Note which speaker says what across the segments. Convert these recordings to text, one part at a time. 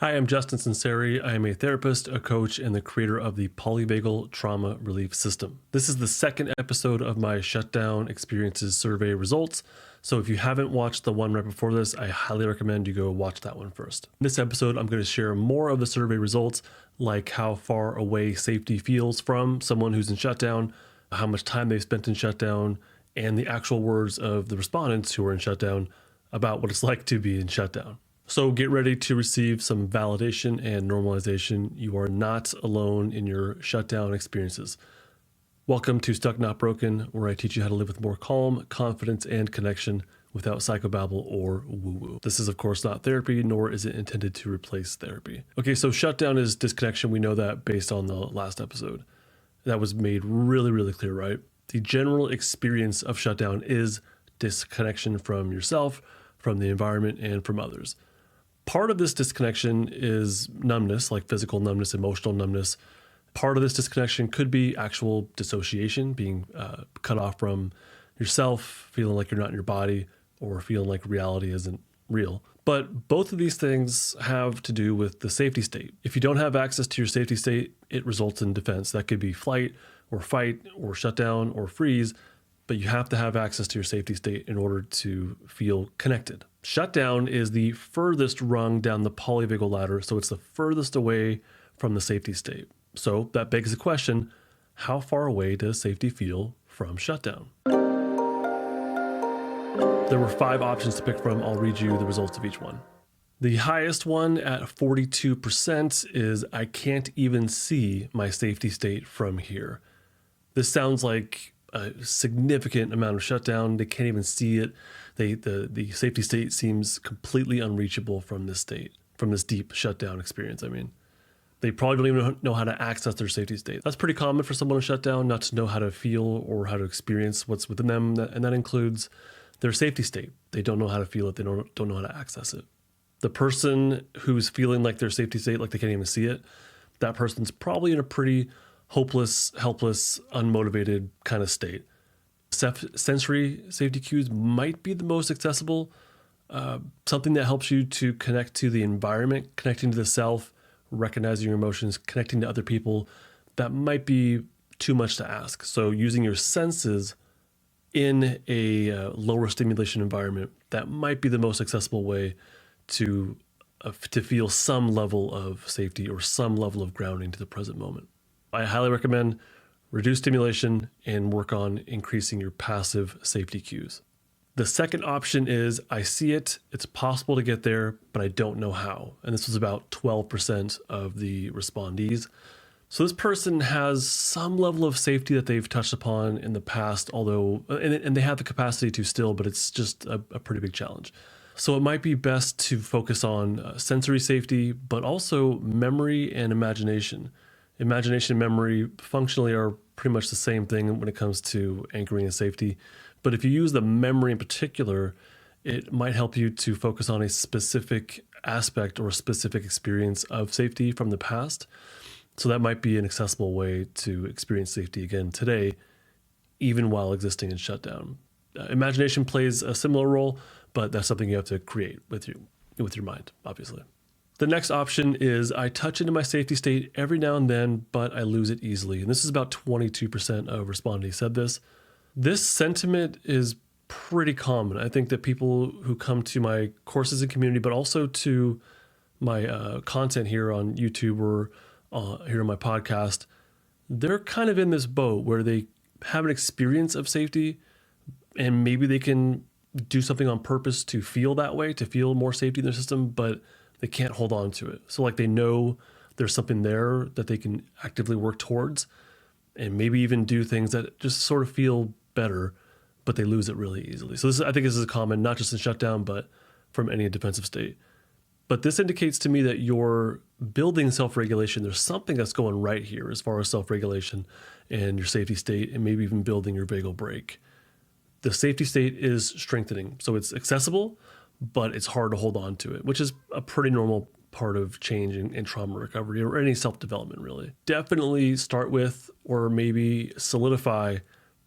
Speaker 1: Hi, I'm Justin Sinceri. I am a therapist, a coach, and the creator of the Polyvagal Trauma Relief System. This is the second episode of my Shutdown Experiences Survey results. So if you haven't watched the one right before this, I highly recommend you go watch that one first. In this episode, I'm going to share more of the survey results, like how far away safety feels from someone who's in shutdown, how much time they've spent in shutdown, and the actual words of the respondents who are in shutdown about what it's like to be in shutdown. So get ready to receive some validation and normalization. You are not alone in your shutdown experiences. Welcome to Stuck Not Broken, where I teach you how to live with more calm, confidence, and connection without psychobabble or woo-woo. This is, of course, not therapy, nor is it intended to replace therapy. Okay, so shutdown is disconnection. We know that based on the last episode. That was made really, really clear, right? The general experience of shutdown is disconnection from yourself, from the environment, and from others. Part of this disconnection is numbness, like physical numbness, emotional numbness. Part of this disconnection could be actual dissociation, being cut off from yourself, feeling like you're not in your body, or feeling like reality isn't real. But both of these things have to do with the safety state. If you don't have access to your safety state, it results in defense. That could be flight or fight or shutdown or freeze, but you have to have access to your safety state in order to feel connected. Shutdown is the furthest rung down the polyvagal ladder, so it's the furthest away from the safety state. So that begs the question, how far away does safety feel from shutdown? There were 5 options to pick from. I'll read you the results of each one. The highest one at 42% is I can't even see my safety state from here. This sounds like a significant amount of shutdown. They can't even see it. The safety state seems completely unreachable from this state, from this deep shutdown experience. I mean, they probably don't even know how to access their safety state. That's pretty common for someone in shutdown, not to know how to feel or how to experience what's within them. And that includes their safety state. They don't know how to feel it. They don't know how to access it. The person who's feeling like their safety state, like they can't even see it, that person's probably in a pretty hopeless, helpless, unmotivated kind of state. Sensory safety cues might be the most accessible, something that helps you to connect to the environment, connecting to the self, recognizing your emotions, connecting to other people. That might be too much to ask. So using your senses in a lower stimulation environment, that might be the most accessible way to feel some level of safety or some level of grounding to the present moment. I highly recommend reduce stimulation and work on increasing your passive safety cues. The second option is I see it, it's possible to get there, but I don't know how. And this was about 12% of the respondees. So this person has some level of safety that they've touched upon in the past, although, and they have the capacity to still, but it's just a pretty big challenge. So it might be best to focus on sensory safety, but also memory and imagination. Imagination and memory functionally are pretty much the same thing when it comes to anchoring and safety. But if you use the memory in particular, it might help you to focus on a specific aspect or a specific experience of safety from the past. So that might be an accessible way to experience safety again today, even while existing in shutdown. Imagination plays a similar role, but that's something you have to create with your mind, obviously. The next option is I touch into my safety state every now and then, but I lose it easily. And this is about 22% of respondents said this. This sentiment is pretty common. I think that people who come to my courses and community, but also to my content here on YouTube or here on my podcast, they're kind of in this boat where they have an experience of safety and maybe they can do something on purpose to feel that way, to feel more safety in their system, but they can't hold on to it. So like they know there's something there that they can actively work towards and maybe even do things that just sort of feel better, but they lose it really easily. So I think this is common, not just in shutdown, but from any defensive state. But this indicates to me that you're building self-regulation. There's something that's going right here as far as self-regulation and your safety state and maybe even building your vagal brake. The safety state is strengthening. So it's accessible, but it's hard to hold on to it, which is a pretty normal part of change in trauma recovery or any self-development, really. Definitely start with or maybe solidify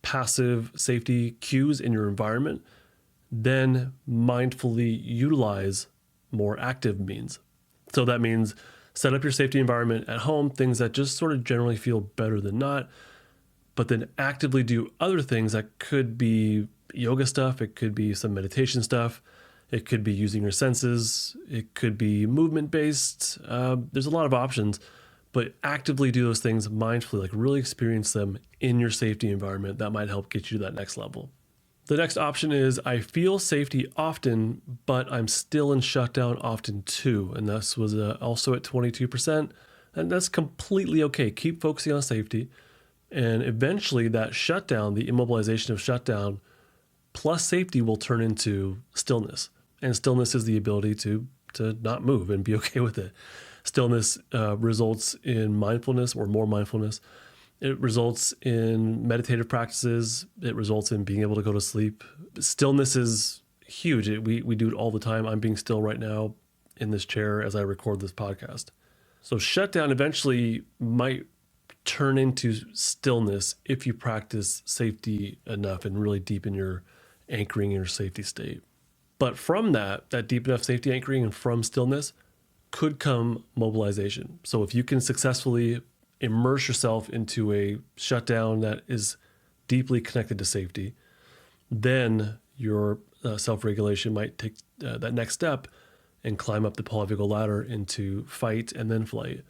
Speaker 1: passive safety cues in your environment, then mindfully utilize more active means. So that means set up your safety environment at home, things that just sort of generally feel better than not, but then actively do other things that could be yoga stuff. It could be some meditation stuff. It could be using your senses. It could be movement-based. There's a lot of options, but actively do those things mindfully, like really experience them in your safety environment. That might help get you to that next level. The next option is I feel safety often, but I'm still in shutdown often too. And this was also at 22%. And that's completely okay. Keep focusing on safety. And eventually that shutdown, the immobilization of shutdown plus safety will turn into stillness. And stillness is the ability to not move and be okay with it. Stillness results in mindfulness or more mindfulness. It results in meditative practices. It results in being able to go to sleep. Stillness is huge. We do it all the time. I'm being still right now in this chair as I record this podcast. So shutdown eventually might turn into stillness if you practice safety enough and really deepen your anchoring in your safety state. But from that deep enough safety anchoring and from stillness could come mobilization. So if you can successfully immerse yourself into a shutdown that is deeply connected to safety, then your self-regulation might take that next step and climb up the polyvagal ladder into fight and then flight.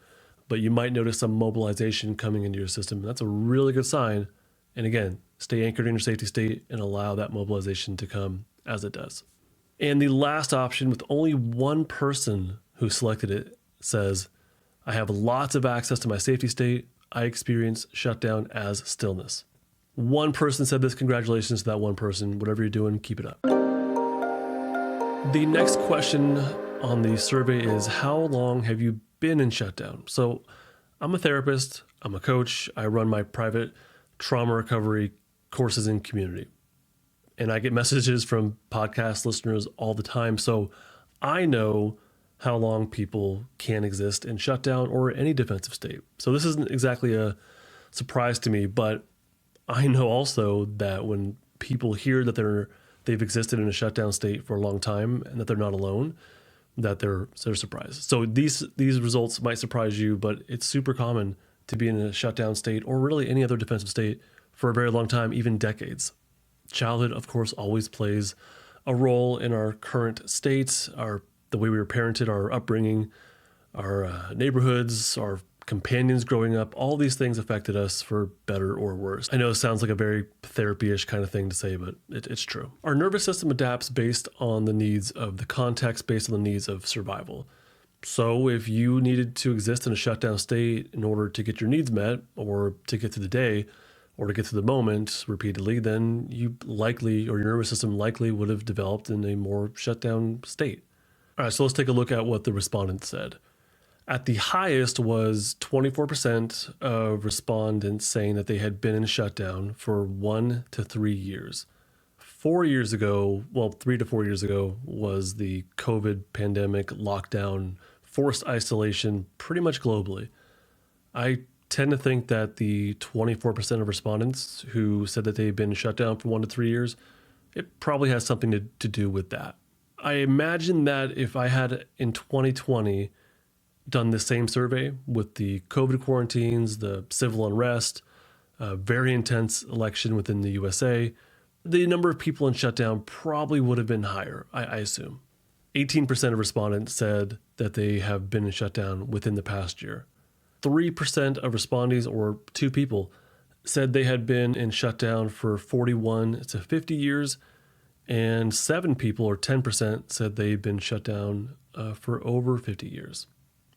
Speaker 1: But you might notice some mobilization coming into your system. And that's a really good sign. And again, stay anchored in your safety state and allow that mobilization to come as it does. And the last option, with only one person who selected it, says, I have lots of access to my safety state. I experience shutdown as stillness. One person said this. Congratulations to that one person. Whatever you're doing, keep it up. The next question on the survey is, how long have you been in shutdown? So I'm a therapist. I'm a coach. I run my private trauma recovery courses in community. And I get messages from podcast listeners all the time. So I know how long people can exist in shutdown or any defensive state. So this isn't exactly a surprise to me, but I know also that when people hear that they've existed in a shutdown state for a long time and that they're not alone, that they're surprised. So these results might surprise you, but it's super common to be in a shutdown state or really any other defensive state for a very long time, even decades. Childhood, of course, always plays a role in our current state, the way we were parented, our upbringing, our neighborhoods, our companions growing up. All these things affected us for better or worse. I know it sounds like a very therapy-ish kind of thing to say, but it's true. Our nervous system adapts based on the needs of the context, based on the needs of survival. So if you needed to exist in a shutdown state in order to get your needs met or to get through the day or to get through the moment repeatedly, then you likely, or your nervous system likely would have developed in a more shutdown state. All right, so let's take a look at what the respondents said. At the highest was 24% of respondents saying that they had been in shutdown for 1 to 3 years. 4 years ago, 3 to 4 years ago, was the COVID pandemic lockdown, forced isolation pretty much globally. I tend to think that the 24% of respondents who said that they've been shut down for 1 to 3 years, it probably has something to do with that. I imagine that if I had in 2020 done the same survey with the COVID quarantines, the civil unrest, very intense election within the USA, the number of people in shutdown probably would have been higher, I assume. 18% of respondents said that they have been in shutdown within the past year. 3% of respondees, or 2 people, said they had been in shutdown for 41 to 50 years, and 7 people, or 10%, said they'd been shut down for over 50 years.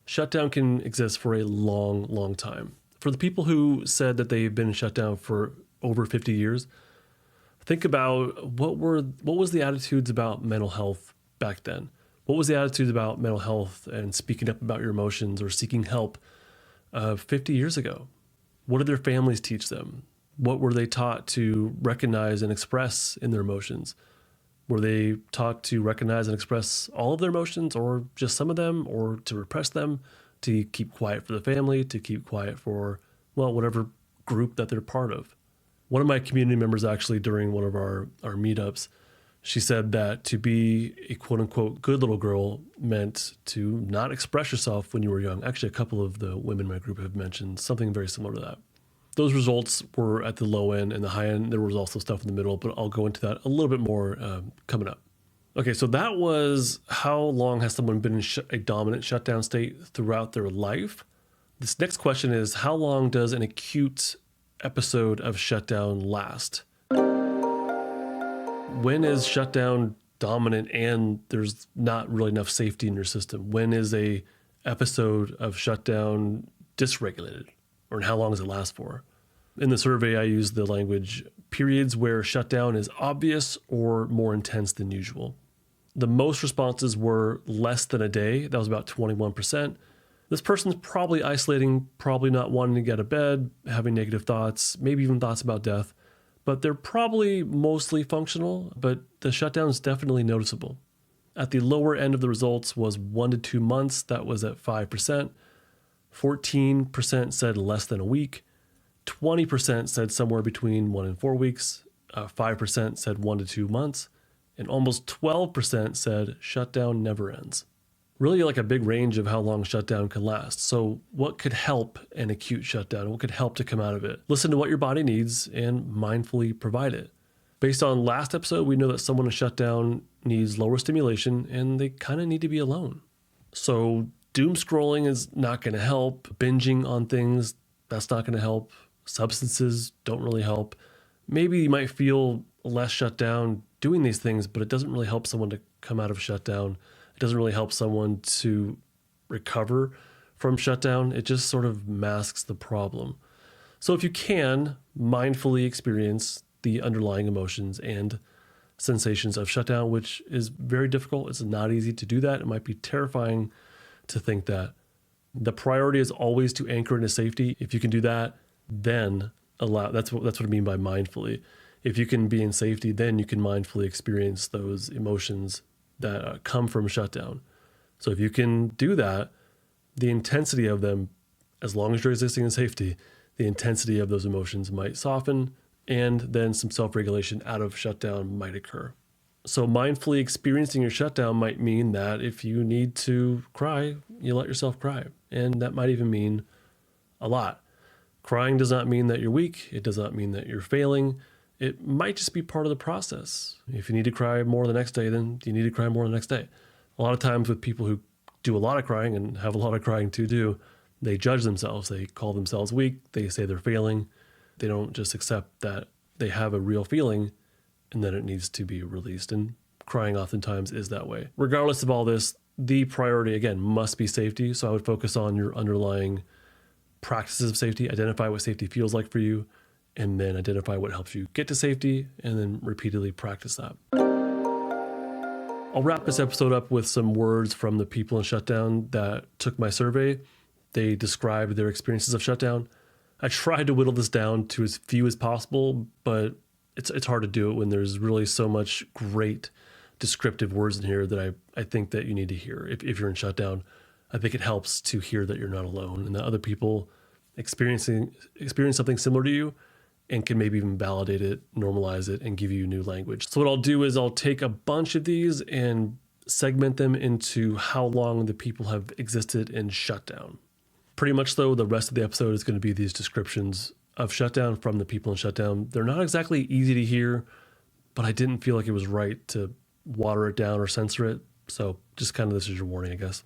Speaker 1: Shutdown can exist for a long, long time. For the people who said that they've been shut down for over 50 years, think about what was the attitudes about mental health back then? What was the attitudes about mental health and speaking up about your emotions or seeking help 50 years ago? What did their families teach them? What were they taught to recognize and express in their emotions? Were they taught to recognize and express all of their emotions or just some of them, or to repress them, to keep quiet for the family, to keep quiet for, whatever group that they're part of? One of my community members actually, during one of our meetups, She said that to be a quote unquote good little girl meant to not express yourself when you were young. Actually, a couple of the women in my group have mentioned something very similar to that. Those results were at the low end and the high end. There was also stuff in the middle, but I'll go into that a little bit more coming up. Okay, so that was how long has someone been in a dominant shutdown state throughout their life? This next question is, how long does an acute episode of shutdown last? When is shutdown dominant and there's not really enough safety in your system? When is a episode of shutdown dysregulated? Or how long does it last for? In the survey, I used the language periods where shutdown is obvious or more intense than usual. The most responses were less than a day. That was about 21%. This person's probably isolating, probably not wanting to get out of bed, having negative thoughts, maybe even thoughts about death. But they're probably mostly functional, but the shutdown is definitely noticeable. At the lower end of the results was 1 to 2 months. That was at 5%. 14% said less than a week. 20% said somewhere between 1 and 4 weeks. 5% said 1 to 2 months. And almost 12% said shutdown never ends. Really like a big range of how long shutdown can last. So what could help an acute shutdown? What could help to come out of it? Listen to what your body needs and mindfully provide it. Based on last episode, we know that someone in shutdown needs lower stimulation and they kind of need to be alone. So doom scrolling is not going to help. Binging on things, that's not going to help. Substances don't really help. Maybe you might feel less shut down doing these things, but it doesn't really help someone to come out of shutdown. It doesn't really help someone to recover from shutdown. It just sort of masks the problem. So if you can mindfully experience the underlying emotions and sensations of shutdown, which is very difficult. It's not easy to do that. It might be terrifying to think that. The priority is always to anchor into safety. If you can do that, then that's what I mean by mindfully. If you can be in safety, then you can mindfully experience those emotions that come from shutdown. So if you can do that, the intensity of them, as long as you're existing in safety, the intensity of those emotions might soften, and then some self-regulation out of shutdown might occur. So mindfully experiencing your shutdown might mean that if you need to cry, you let yourself cry. And that might even mean a lot. Crying does not mean that you're weak. It does not mean that you're failing. It might just be part of the process. If you need to cry more the next day, then you need to cry more the next day. A lot of times with people who do a lot of crying and have a lot of crying to do, they judge themselves. They call themselves weak. They say they're failing. They don't just accept that they have a real feeling and that it needs to be released. And crying oftentimes is that way. Regardless of all this, the priority, again, must be safety. So I would focus on your underlying practices of safety, identify what safety feels like for you, and then identify what helps you get to safety, and then repeatedly practice that. I'll wrap this episode up with some words from the people in shutdown that took my survey. They described their experiences of shutdown. I tried to whittle this down to as few as possible, but it's hard to do it when there's really so much great descriptive words in here that I think that you need to hear. If you're in shutdown, I think it helps to hear that you're not alone and that other people experience something similar to you and can maybe even validate it, normalize it, and give you new language. So what I'll do is I'll take a bunch of these and segment them into how long the people have existed in shutdown. Pretty much though, the rest of the episode is going to be these descriptions of shutdown from the people in shutdown. They're not exactly easy to hear, but I didn't feel like it was right to water it down or censor it. So just kind of this is your warning, I guess.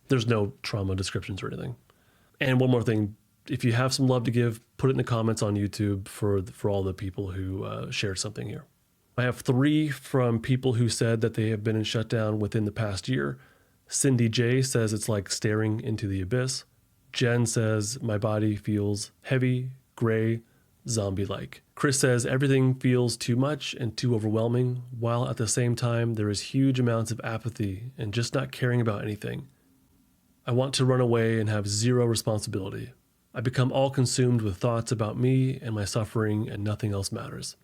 Speaker 1: There's no trauma descriptions or anything. And one more thing, if you have some love to give, put it in the comments on YouTube for all the people who shared something here. I have 3 from people who said that they have been in shutdown within the past year. Cindy J says it's like staring into the abyss. Jen says my body feels heavy, gray, zombie-like. Chris says everything feels too much and too overwhelming, while at the same time there is huge amounts of apathy and just not caring about anything. I want to run away and have zero responsibility. I become all consumed with thoughts about me and my suffering, and nothing else matters.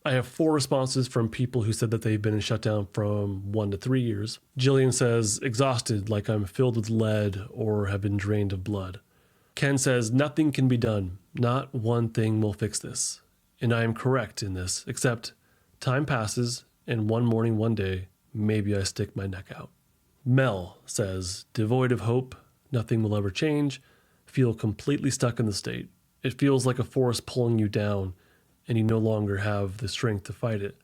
Speaker 1: I have 4 responses from people who said that they've been in shutdown from 1 to 3 years. Jillian says, exhausted, like I'm filled with lead or have been drained of blood. Ken says, nothing can be done. Not one thing will fix this. And I am correct in this, except time passes and one morning, one day, maybe I stick my neck out. Mel says, devoid of hope, nothing will ever change, feel completely stuck in the state. It feels like a force pulling you down, and you no longer have the strength to fight it,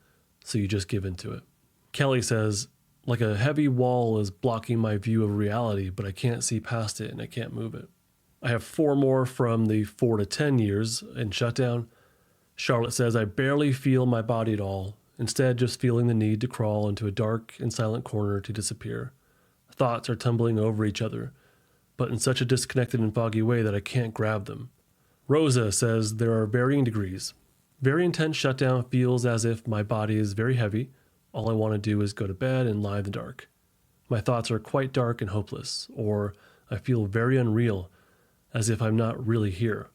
Speaker 1: so you just give into it. Kelly says, like a heavy wall is blocking my view of reality, but I can't see past it and I can't move it. I have 4 more from the 4 to 10 years in Shutdown. Charlotte says, I barely feel my body at all, instead just feeling the need to crawl into a dark and silent corner to disappear. Thoughts are tumbling over each other, but in such a disconnected and foggy way that I can't grab them. Rosa says there are varying degrees. Very intense shutdown feels as if my body is very heavy. All I want to do is go to bed and lie in the dark. My thoughts are quite dark and hopeless, or I feel very unreal, as if I'm not really here.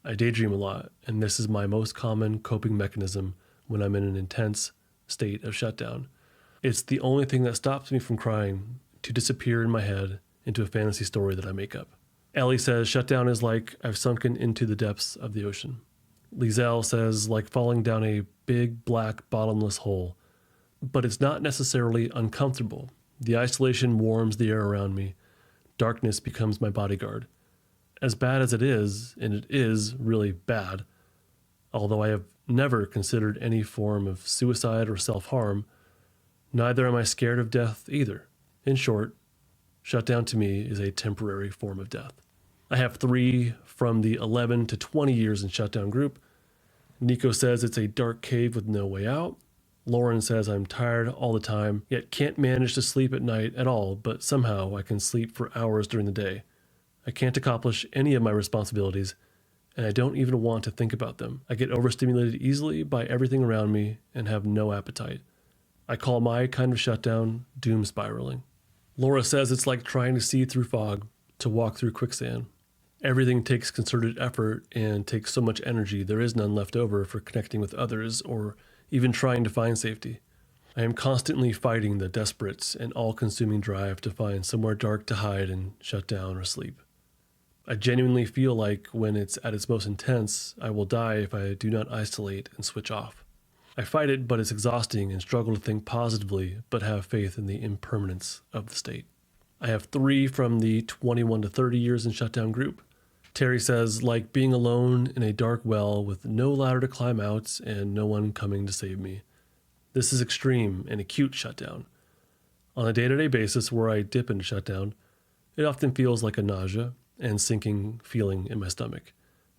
Speaker 1: I daydream a lot, and this is my most common coping mechanism when I'm in an intense state of shutdown. It's the only thing that stops me from crying, to disappear in my head into a fantasy story that I make up. Ellie says, shutdown is like I've sunken into the depths of the ocean. Lizelle says, like falling down a big, black, bottomless hole. But it's not necessarily uncomfortable. The isolation warms the air around me. Darkness becomes my bodyguard. As bad as it is, and it is really bad, although I have never considered any form of suicide or self-harm, neither am I scared of death either. In short, shutdown to me is a temporary form of death. I have 3 from the 11 to 20 years in shutdown group. Nico says it's a dark cave with no way out. Lauren says I'm tired all the time, yet can't manage to sleep at night at all, but somehow I can sleep for hours during the day. I can't accomplish any of my responsibilities, and I don't even want to think about them. I get overstimulated easily by everything around me and have no appetite. I call my kind of shutdown doom spiraling. Laura says it's like trying to see through fog, to walk through quicksand. Everything takes concerted effort and takes so much energy there is none left over for connecting with others or even trying to find safety. I am constantly fighting the desperate and all-consuming drive to find somewhere dark to hide and shut down or sleep. I genuinely feel like when it's at its most intense, I will die if I do not isolate and switch off. I fight it, but it's exhausting and struggle to think positively, but have faith in the impermanence of the state. I have 3 from the 21 to 30 years in shutdown group. Terry says, like being alone in a dark well with no ladder to climb out and no one coming to save me. This is extreme and acute shutdown. On a day-to-day basis where I dip into shutdown, it often feels like a nausea and sinking feeling in my stomach,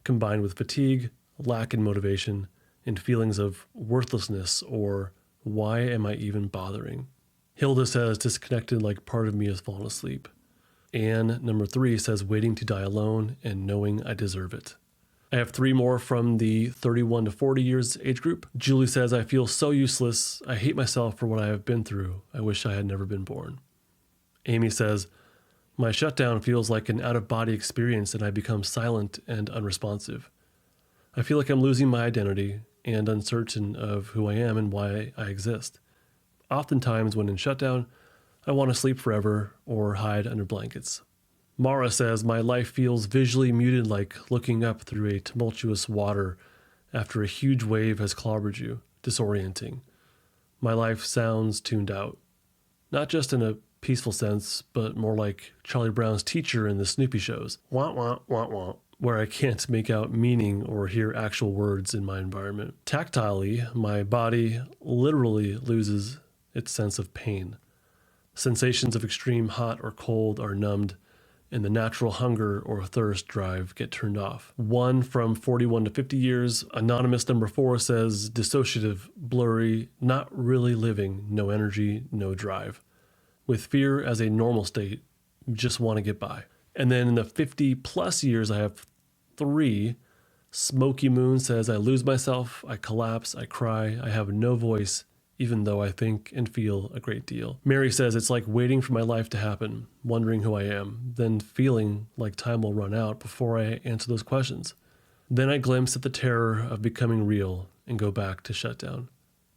Speaker 1: combined with fatigue, lack in motivation, and feelings of worthlessness or why am I even bothering? Hilda says disconnected like part of me has fallen asleep. Anne, number 3, says waiting to die alone and knowing I deserve it. I have 3 more from the 31 to 40 years age group. Julie says, I feel so useless. I hate myself for what I have been through. I wish I had never been born. Amy says, my shutdown feels like an out-of-body experience and I become silent and unresponsive. I feel like I'm losing my identity and uncertain of who I am and why I exist. Oftentimes when in shutdown, I want to sleep forever or hide under blankets. Mara says, my life feels visually muted like looking up through a tumultuous water after a huge wave has clobbered you, disorienting. My life sounds tuned out. Not just in a peaceful sense, but more like Charlie Brown's teacher in the Snoopy shows. Wah, wah, wah, wah. Where I can't make out meaning or hear actual words in my environment. Tactilely, my body literally loses its sense of pain. Sensations of extreme hot or cold are numbed, and the natural hunger or thirst drive get turned off. 1 from 41 to 50 years, anonymous number 4 says, dissociative, blurry, not really living, no energy, no drive. With fear as a normal state, just want to get by. And then in the 50 plus years, I have 3. Smoky Moon says, I lose myself, I collapse, I cry, I have no voice, even though I think and feel a great deal. Mary says, it's like waiting for my life to happen, wondering who I am, then feeling like time will run out before I answer those questions. Then I glimpse at the terror of becoming real and go back to shutdown.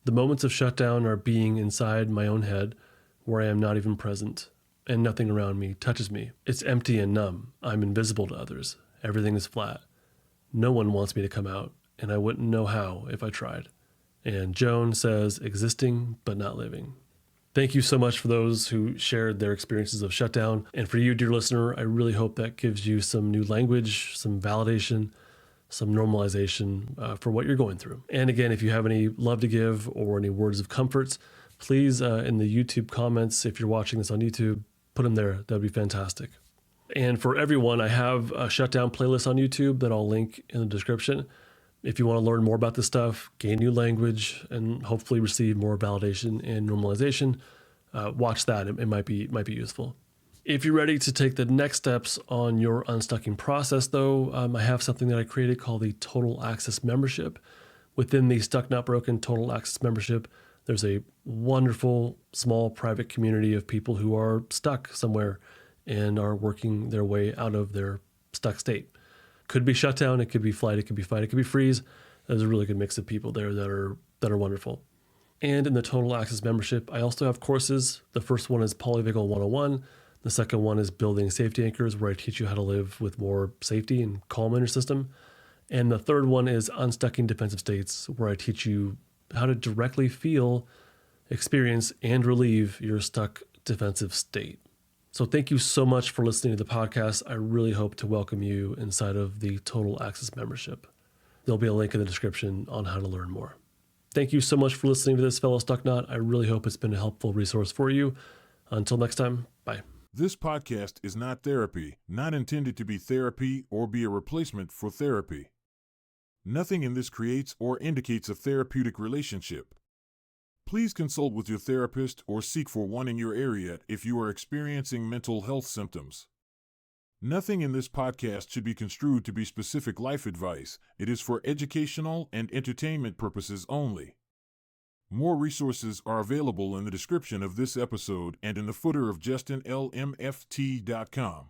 Speaker 1: The moments of shutdown are being inside my own head, where I am not even present, and nothing around me touches me. It's empty and numb. I'm invisible to others. Everything is flat. No one wants me to come out, and I wouldn't know how if I tried. And Joan says, existing but not living. Thank you so much for those who shared their experiences of shutdown. And for you, dear listener, I really hope that gives you some new language, some validation, some normalization for what you're going through. And again, if you have any love to give or any words of comfort, please, in the YouTube comments, if you're watching this on YouTube, put them there. That'd be fantastic. And for everyone, I have a shutdown playlist on YouTube that I'll link in the description. If you want to learn more about this stuff, gain new language, and hopefully receive more validation and normalization, watch that. It might be useful. If you're ready to take the next steps on your unstucking process, though, I have something that I created called the Total Access Membership. Within the Stuck Not Broken Total Access Membership, there's a wonderful, small, private community of people who are stuck somewhere and are working their way out of their stuck state. Could be shutdown, it could be flight, it could be fight, it could be freeze. There's a really good mix of people there that are wonderful. And in the Total Access Membership, I also have courses. The first one is Polyvagal 101. The second one is Building Safety Anchors, where I teach you how to live with more safety and calm in your system. And the third one is Unstucking Defensive States, where I teach you how to directly feel, experience, and relieve your stuck defensive state. So thank you so much for listening to the podcast. I really hope to welcome you inside of the Total Access Membership. There'll be a link in the description on how to learn more. Thank you so much for listening to this, fellow Stucknot. I really hope it's been a helpful resource for you. Until next time, bye.
Speaker 2: This podcast is not therapy, not intended to be therapy or be a replacement for therapy. Nothing in this creates or indicates a therapeutic relationship. Please consult with your therapist or seek for one in your area if you are experiencing mental health symptoms. Nothing in this podcast should be construed to be specific life advice. It is for educational and entertainment purposes only. More resources are available in the description of this episode and in the footer of justinlmft.com.